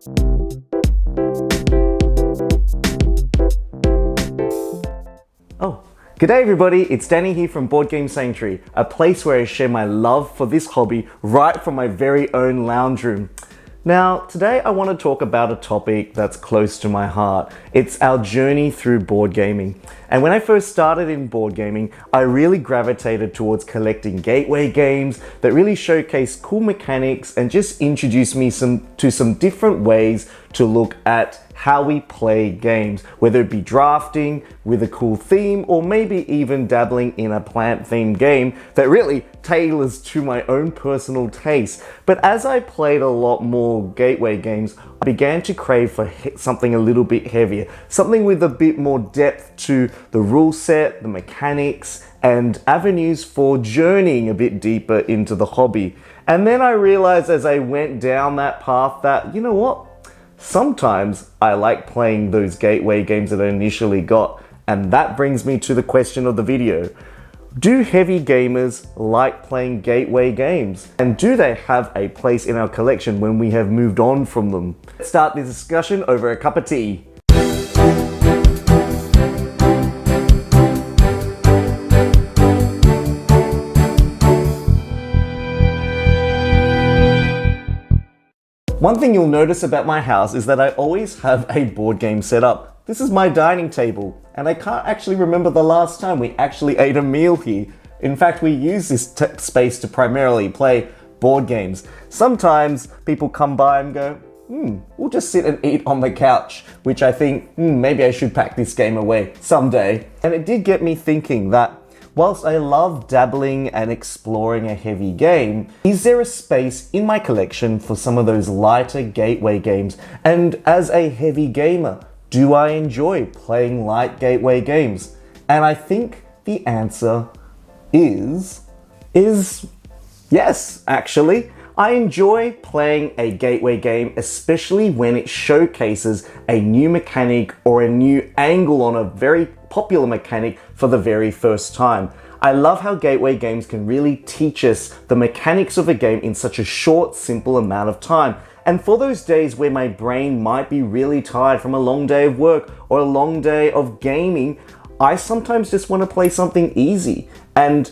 Oh, g'day everybody, it's Danny here from Board Game Sanctuary, a place where I share my love for this hobby right from my very own lounge room. Now, today I want to talk about a topic that's close to my heart. It's our journey through board gaming. And when I first started in board gaming, I really gravitated towards collecting gateway games that really showcase cool mechanics and just introduced me to some different ways to look at how we play games, whether it be drafting with a cool theme or maybe even dabbling in a plant-themed game that really tailors to my own personal taste. But as I played a lot more gateway games, I began to crave for something a little bit heavier, something with a bit more depth to the rule set, the mechanics, and avenues for journeying a bit deeper into the hobby. And then I realized as I went down that path that, you know what? Sometimes I like playing those gateway games that I initially got, and that brings me to the question of the video. Do heavy gamers like playing gateway games? And do they have a place in our collection when we have moved on from them? Let's start this discussion over a cup of tea. One thing you'll notice about my house is that I always have a board game set up. This is my dining table, and I can't actually remember the last time we actually ate a meal here. In fact, we use this space to primarily play board games. Sometimes people come by and go, we'll just sit and eat on the couch, which I think, maybe I should pack this game away someday. And it did get me thinking that whilst I love dabbling and exploring a heavy game, is there a space in my collection for some of those lighter gateway games? And as a heavy gamer, do I enjoy playing light gateway games? And I think the answer is yes, actually. I enjoy playing a gateway game, especially when it showcases a new mechanic or a new angle on a very popular mechanic for the very first time. I love how gateway games can really teach us the mechanics of a game in such a short, simple amount of time. And for those days where my brain might be really tired from a long day of work or a long day of gaming, I sometimes just want to play something easy. And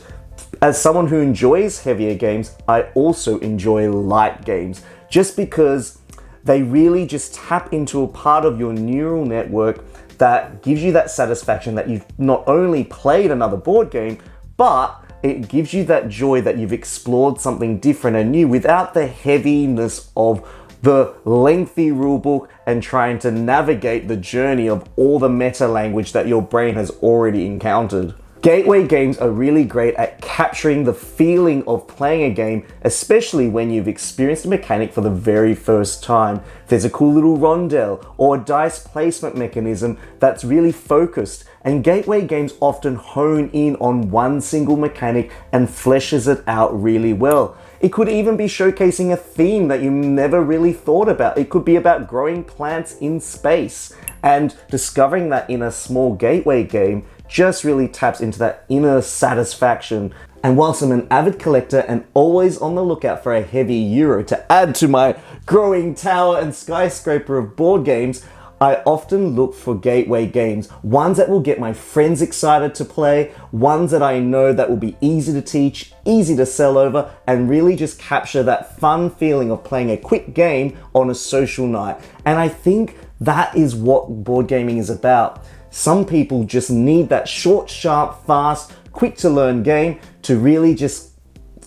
as someone who enjoys heavier games, I also enjoy light games, just because they really just tap into a part of your neural network that gives you that satisfaction that you've not only played another board game, but it gives you that joy that you've explored something different and new without the heaviness of the lengthy rulebook and trying to navigate the journey of all the meta language that your brain has already encountered. Gateway games are really great at capturing the feeling of playing a game, especially when you've experienced a mechanic for the very first time. There's a cool little rondel or a dice placement mechanism that's really focused, and gateway games often hone in on one single mechanic and fleshes it out really well. It could even be showcasing a theme that you never really thought about. It could be about growing plants in space, and discovering that in a small gateway game just really taps into that inner satisfaction. And whilst I'm an avid collector and always on the lookout for a heavy euro to add to my growing tower and skyscraper of board games, I often look for gateway games, ones that will get my friends excited to play, ones that I know that will be easy to teach, easy to sell over, and really just capture that fun feeling of playing a quick game on a social night. And I think that is what board gaming is about. Some people just need that short, sharp, fast, quick to learn game to really just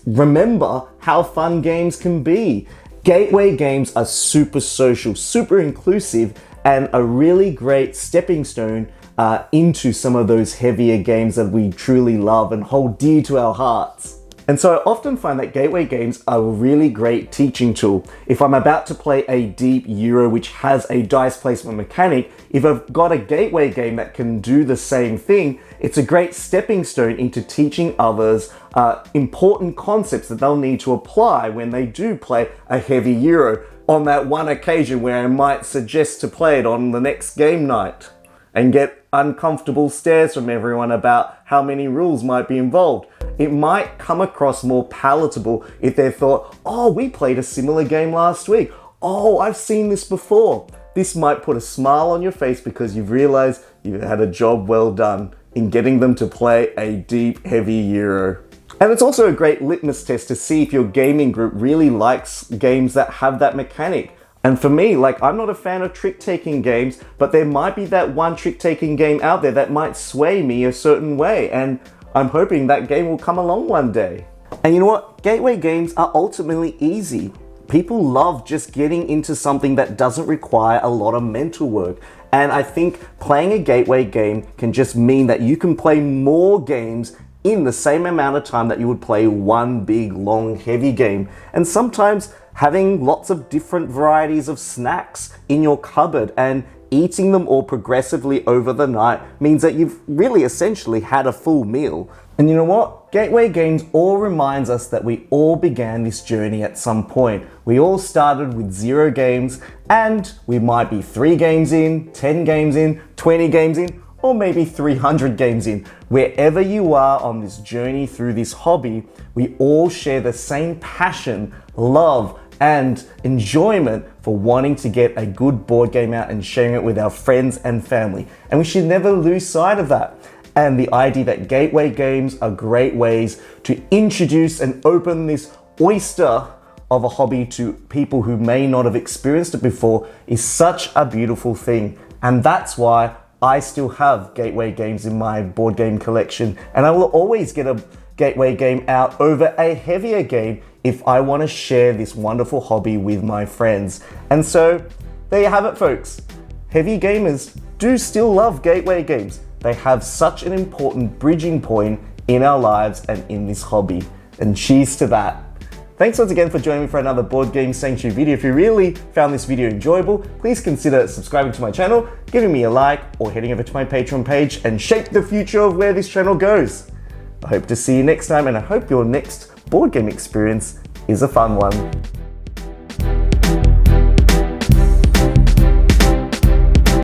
remember how fun games can be. Gateway games are super social, super inclusive, and a really great stepping stone into some of those heavier games that we truly love and hold dear to our hearts. And so I often find that gateway games are a really great teaching tool. If I'm about to play a deep Euro which has a dice placement mechanic, if I've got a gateway game that can do the same thing, it's a great stepping stone into teaching others important concepts that they'll need to apply when they do play a heavy Euro on that one occasion where I might suggest to play it on the next game night and get uncomfortable stares from everyone about how many rules might be involved. It might come across more palatable if they thought, oh, we played a similar game last week. oh, I've seen this before. This might put a smile on your face because you've realized you've had a job well done in getting them to play a deep, heavy Euro. And it's also a great litmus test to see if your gaming group really likes games that have that mechanic. And for me, like, I'm not a fan of trick-taking games, but there might be that one trick-taking game out there that might sway me a certain way, and I'm hoping that game will come along one day. And you know what? Gateway games are ultimately easy. People love just getting into something that doesn't require a lot of mental work. And I think playing a gateway game can just mean that you can play more games in the same amount of time that you would play one big, long, heavy game. And sometimes having lots of different varieties of snacks in your cupboard and eating them all progressively over the night means that you've really essentially had a full meal. And you know what? Gateway games all reminds us that we all began this journey at some point. We all started with 0 games, and we might be 3 games in, 10 games in, 20 games in, or maybe 300 games in. Wherever you are on this journey through this hobby, we all share the same passion, love, and enjoyment for wanting to get a good board game out and sharing it with our friends and family. And we should never lose sight of that. And the idea that gateway games are great ways to introduce and open this oyster of a hobby to people who may not have experienced it before is such a beautiful thing. And that's why I still have gateway games in my board game collection, and I will always get a gateway game out over a heavier game if I want to share this wonderful hobby with my friends. And so there you have it, folks. Heavy gamers do still love gateway games. They have such an important bridging point in our lives and in this hobby. And cheers to that. Thanks once again for joining me for another Board Game Sanctuary video. If you really found this video enjoyable, please consider subscribing to my channel, giving me a like, or heading over to my Patreon page and shape the future of where this channel goes. I hope to see you next time, and I hope your next board game experience is a fun one.